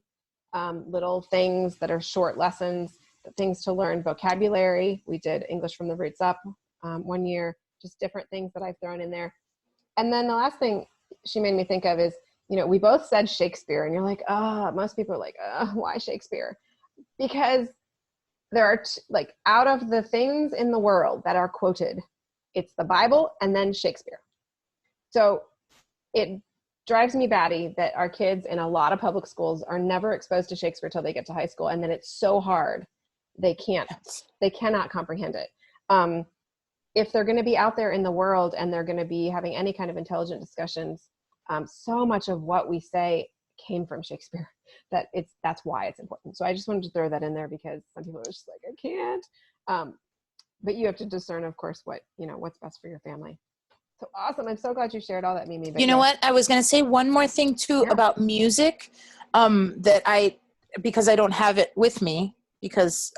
little things that are short lessons, things to learn vocabulary. We did English from the Roots Up one year, just different things that I've thrown in there. And then the last thing she made me think of is, we both said Shakespeare, and you're like, most people are like, why Shakespeare? Because there are out of the things in the world that are quoted, it's the Bible and then Shakespeare. So it drives me batty that our kids in a lot of public schools are never exposed to Shakespeare till they get to high school. And then it's so hard they cannot comprehend it. If they're going to be out there in the world and they're going to be having any kind of intelligent discussions, so much of what we say came from Shakespeare that's why it's important. So I just wanted to throw that in there because some people are just like, I can't. But you have to discern, of course, what's best for your family. So awesome. I'm so glad you shared all that, Mimi. You know what? I was going to say one more thing too about music, because I don't have it with me, because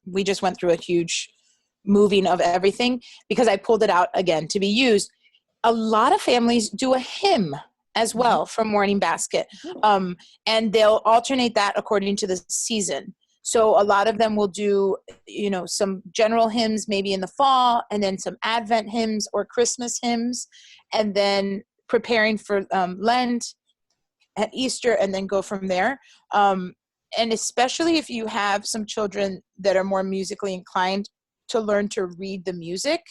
we just went through a huge moving of everything, because I pulled it out again to be used. A lot of families do a hymn as well from Morning Basket. And they'll alternate that according to the season. So a lot of them will do, some general hymns maybe in the fall, and then some Advent hymns or Christmas hymns, and then preparing for Lent at Easter, and then go from there. And especially if you have some children that are more musically inclined, to learn to read the music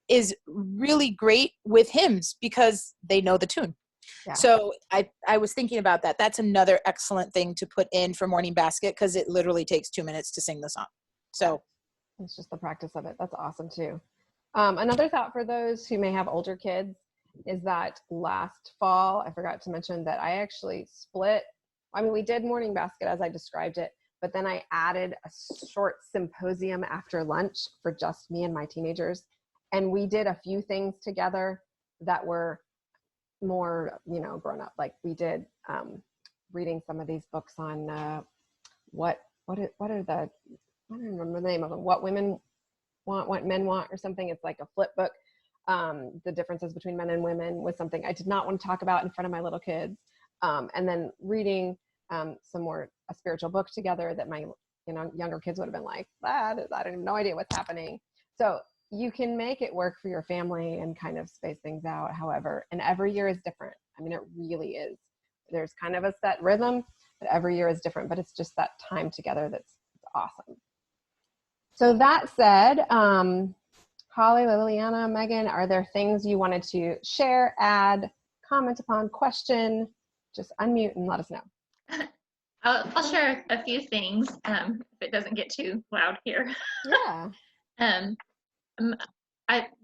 is really great with hymns because they know the tune. Yeah. So I was thinking about that. That's another excellent thing to put in for Morning Basket, because it literally takes 2 minutes to sing the song. So it's just the practice of it. That's awesome too. Another thought for those who may have older kids is that last fall, I forgot to mention that I actually we did Morning Basket as I described it, but then I added a short symposium after lunch for just me and my teenagers. And we did a few things together that were more, grown up. Like we did reading some of these books on I don't remember the name of them, What Women Want, What Men Want, or something. It's like a flip book. The differences between men and women was something I did not want to talk about in front of my little kids. And then reading a spiritual book together that my younger kids would have been like, I have no idea what's happening. So you can make it work for your family and kind of space things out, however, and every year is different. I mean, it really is. There's kind of a set rhythm, but every year is different, but it's just that time together that's awesome. So that said, Holly, Liliana, Megan, are there things you wanted to share, add, comment upon, question? Just unmute and let us know. I'll share a few things if it doesn't get too loud here. Yeah.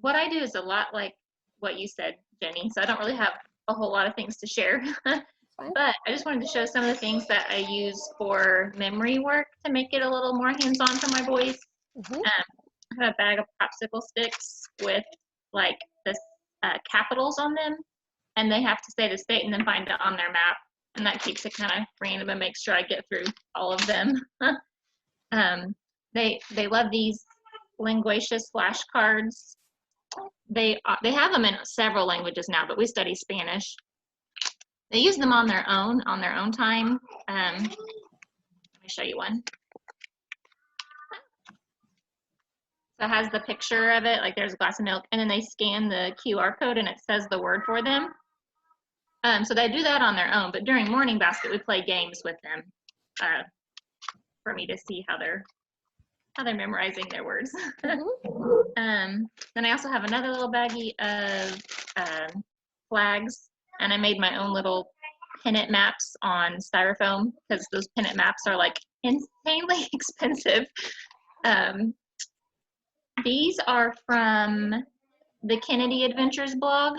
What I do is a lot like what you said, Jenny, so I don't really have a whole lot of things to share. But I just wanted to show some of the things that I use for memory work to make it a little more hands-on for my boys. I have a bag of popsicle sticks with like the capitals on them, and they have to say the state and then find it on their map, and that keeps it kind of random and makes sure I get through all of them. They love these linguacious flashcards. They have them in several languages now, but we study Spanish. They use them on their own time. Let me show you one. So it has the picture of it, like there's a glass of milk, and then they scan the QR code and it says the word for them. So they do that on their own, but during Morning Basket, we play games with them for me to see how they're memorizing their words. Then I also have another little baggie of flags, and I made my own little pennant maps on styrofoam because those pennant maps are like insanely expensive. These are from the Kennedy Adventures blog.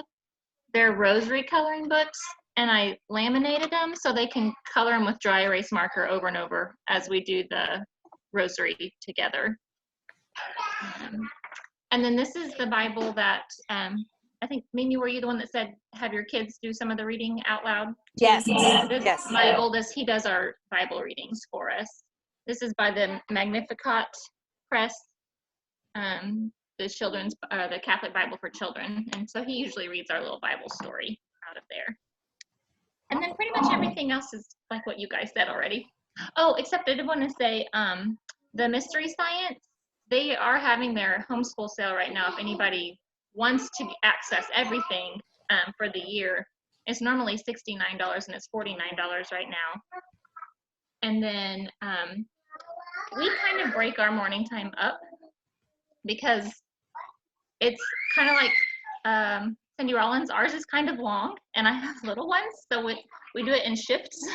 They're rosary coloring books, and I laminated them so they can color them with dry erase marker over and over as we do the rosary together. And then this is the Bible that I think, Mimi, were you the one that said have your kids do some of the reading out loud? Yes. Yes. My oldest, he does our Bible readings for us. This is by the Magnificat Press, the Catholic Bible for Children, and so he usually reads our little Bible story out of there. And then pretty much everything else is like what you guys said already. Oh, except I did want to say the Mystery Science, they are having their homeschool sale right now. If anybody wants to access everything for the year, it's normally $69 and it's $49 right now. And then we kind of break our morning time up because it's kind of like Cindy Rollins. Ours is kind of long and I have little ones, so we do it in shifts.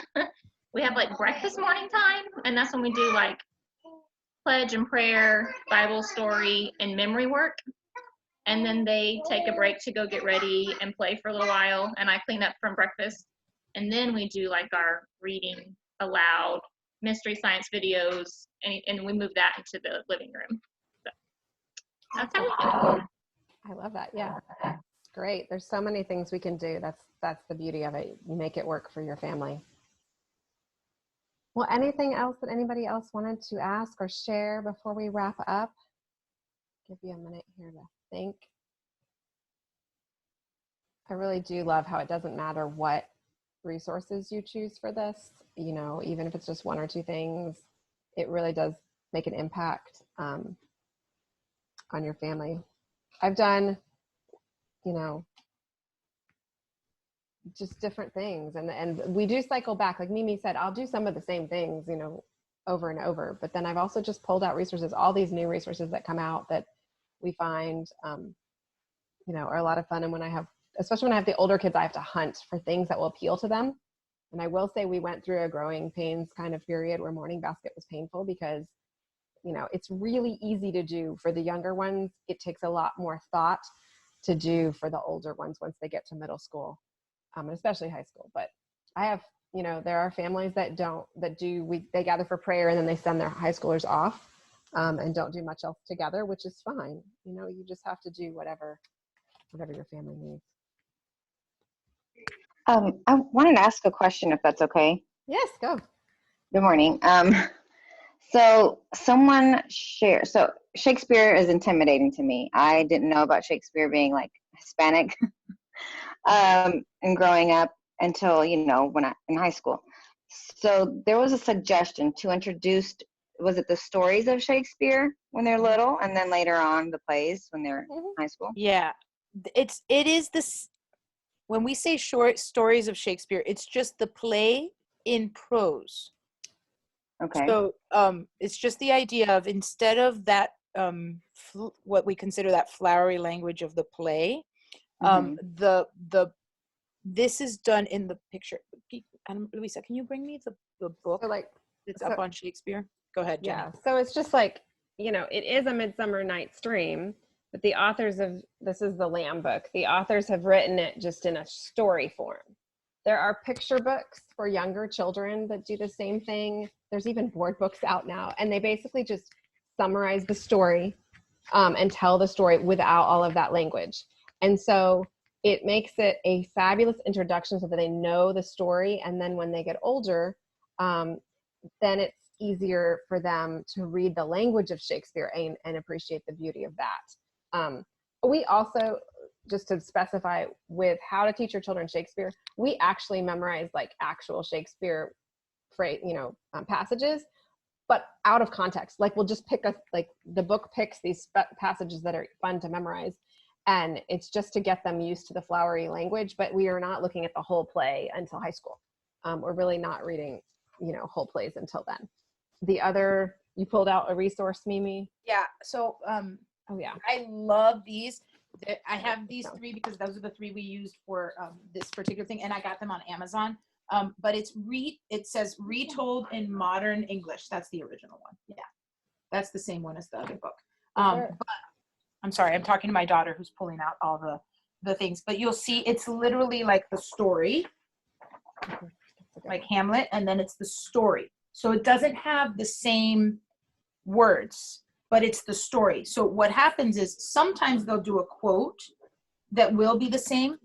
We have like breakfast morning time, and that's when we do like pledge and prayer, Bible story, and memory work. And then they take a break to go get ready and play for a little while. And I clean up from breakfast. And then we do like our reading aloud, mystery science videos, and we move that into the living room. So that's how we do it. I love that. Yeah. Great. There's so many things we can do. That's the beauty of it. You make it work for your family. Well, anything else that anybody else wanted to ask or share before we wrap up? Give you a minute here to think. I really do love how it doesn't matter what resources you choose for this, you know, even if it's just one or two things, it really does make an impact on your family. I've done, you know, just different things, and we do cycle back. Like Mimi said, I'll do some of the same things, you know, over and over, but then I've also just pulled out resources, all these new resources that come out that we find, you know, are a lot of fun. And when I have, especially when I have the older kids, I have to hunt for things that will appeal to them. And I will say we went through a growing pains kind of period where morning basket was painful because, you know, it's really easy to do for the younger ones. It takes a lot more thought to do for the older ones once they get to middle school, and especially high school. But I have, you know, there are families that they gather for prayer and then they send their high schoolers off and don't do much else together, which is fine. You know, you just have to do whatever your family needs. I wanted to ask a question, if that's okay. Yes, go. Good morning. So someone shared, so Shakespeare is intimidating to me. I didn't know about Shakespeare being like Hispanic and growing up until, you know, in high school. So there was a suggestion to introduce, was it the stories of Shakespeare when they're little, and then later on the plays when they're in high school? Yeah, it is this. When we say short stories of Shakespeare, it's just the play in prose. Okay. So it's just the idea of, instead of that what we consider that flowery language of the play, this is done in the picture. Louisa, can you bring me the book that's up on Shakespeare? Go ahead, Jenny. Yeah, so it's just like, you know, it is A Midsummer Night's Dream, but the authors of, this is the Lamb book, the authors have written it just in a story form. There are picture books for younger children that do the same thing. There's even board books out now, and they basically just summarize the story and tell the story without all of that language. And so it makes it a fabulous introduction so that they know the story, and then when they get older, then it's easier for them to read the language of Shakespeare and appreciate the beauty of that. We also, just to specify with how to teach your children Shakespeare, we actually memorize like actual Shakespeare phrase, you know, passages, but out of context. Like we'll just pick like the book picks these passages that are fun to memorize, and it's just to get them used to the flowery language, but we are not looking at the whole play until high school. We're really not reading, you know, whole plays until then. The other, you pulled out a resource, Mimi? Yeah, so oh yeah, I love these. I have these three because those are the three we used for this particular thing, and I got them on Amazon. But it says Retold in Modern English. That's the original one. Yeah, that's the same one as the other book. But I'm sorry, I'm talking to my daughter who's pulling out all the things. But you'll see it's literally like the story, like Hamlet, and then it's the story. So it doesn't have the same words, but it's the story. So what happens is sometimes they'll do a quote that will be the same,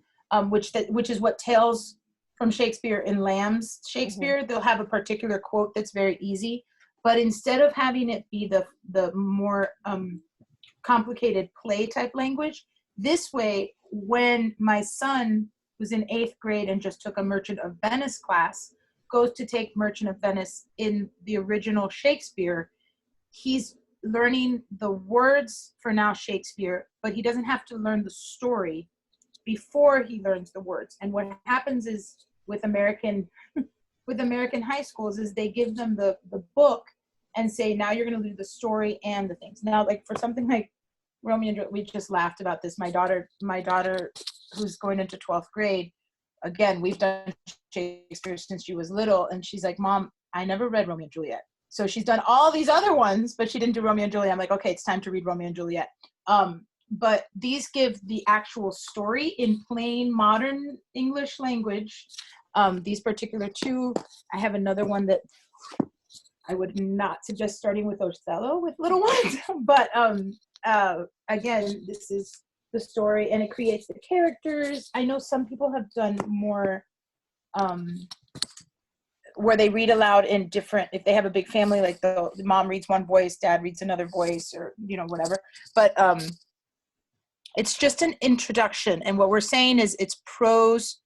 which is what Tales from Shakespeare in Lamb's Shakespeare. They'll have a particular quote that's very easy, but instead of having it be the more complicated play type language, this way, when my son, who's in 8th grade and just took a Merchant of Venice class, goes to take Merchant of Venice in the original Shakespeare, he's learning the words for now Shakespeare, but he doesn't have to learn the story before he learns the words. And what happens is with American high schools is they give them the book and say, now you're going to do the story and the things. Now, like for something like Romeo and Juliet, we just laughed about this. My daughter who's going into 12th grade, again, we've done Shakespeare since she was little, and she's like, Mom, I never read Romeo and Juliet. So she's done all these other ones, but she didn't do Romeo and Juliet. I'm like, okay, it's time to read Romeo and Juliet. But these give the actual story in plain modern English language. These particular two, I have another one that I would not suggest starting with Othello with little ones, but again, this is the story and it creates the characters. I know some people have done more where they read aloud in different, if they have a big family, like the mom reads one voice, dad reads another voice, or, you know, whatever. But it's just an introduction. And what we're saying is it's prose,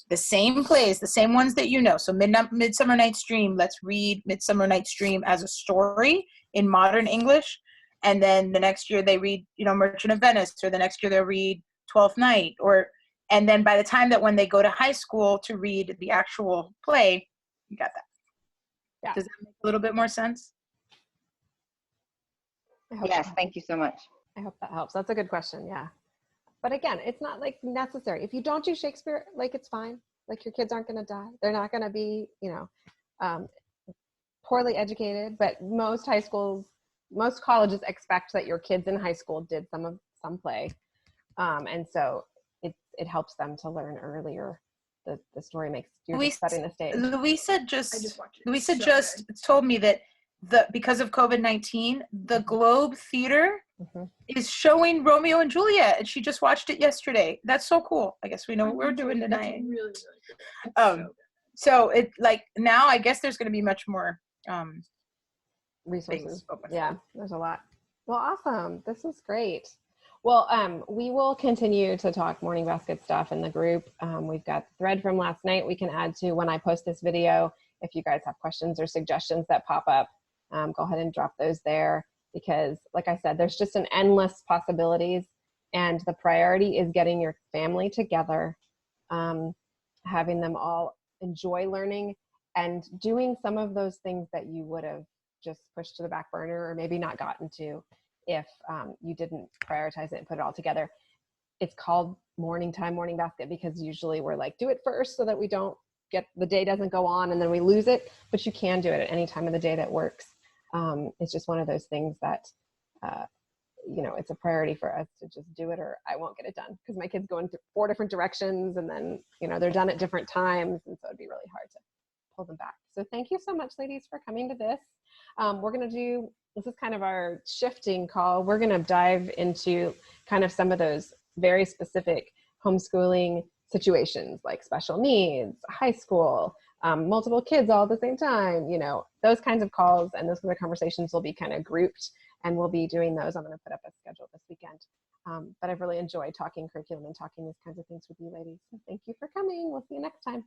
the same plays, the same ones that you know. So Midsummer Night's Dream, let's read Midsummer Night's Dream as a story in modern English. And then the next year they read, you know, Merchant of Venice, or the next year they'll read Twelfth Night, and then by the time that when they go to high school to read the actual play, you got that. Yeah. Does that make a little bit more sense? Yes, thank you so much. I hope that helps. That's a good question. Yeah. But again, it's not like necessary. If you don't do Shakespeare, like it's fine. Like your kids aren't going to die. They're not going to be, you know, poorly educated, but most high schools, most colleges expect that your kids in high school did some play. And so it helps them to learn earlier. The story makes you're just setting the stage. Louisa just told me that because of COVID-19, the Globe Theater is showing Romeo and Juliet, and she just watched it yesterday. That's so cool. I guess we know what we're doing tonight. Really, really good. So it, like, now I guess there's going to be much more resources. Yeah, there's a lot. Well, awesome. This is great. Well, we will continue to talk Morning Basket stuff in the group. We've got the thread from last night we can add to when I post this video. If you guys have questions or suggestions that pop up, go ahead and drop those there, because like I said, there's just an endless possibilities, and the priority is getting your family together, having them all enjoy learning and doing some of those things that you would have just pushed to the back burner or maybe not gotten to if you didn't prioritize it and put it all together. It's called morning time, morning basket, because usually we're like, do it first so that we don't the day doesn't go on and then we lose it, but you can do it at any time of the day that works. It's just one of those things that, you know, it's a priority for us to just do it or I won't get it done, because my kids go in 4 different directions and then, you know, they're done at different times. And so it'd be really hard to pull them back. So thank you so much, ladies, for coming to this. We're going to do, this is kind of our shifting call. We're going to dive into kind of some of those very specific homeschooling situations, like special needs, high school, multiple kids all at the same time, you know, those kinds of calls and those kinds of conversations will be kind of grouped, and we'll be doing those. I'm going to put up a schedule this weekend. But I've really enjoyed talking curriculum and talking these kinds of things with you ladies. So thank you for coming. We'll see you next time.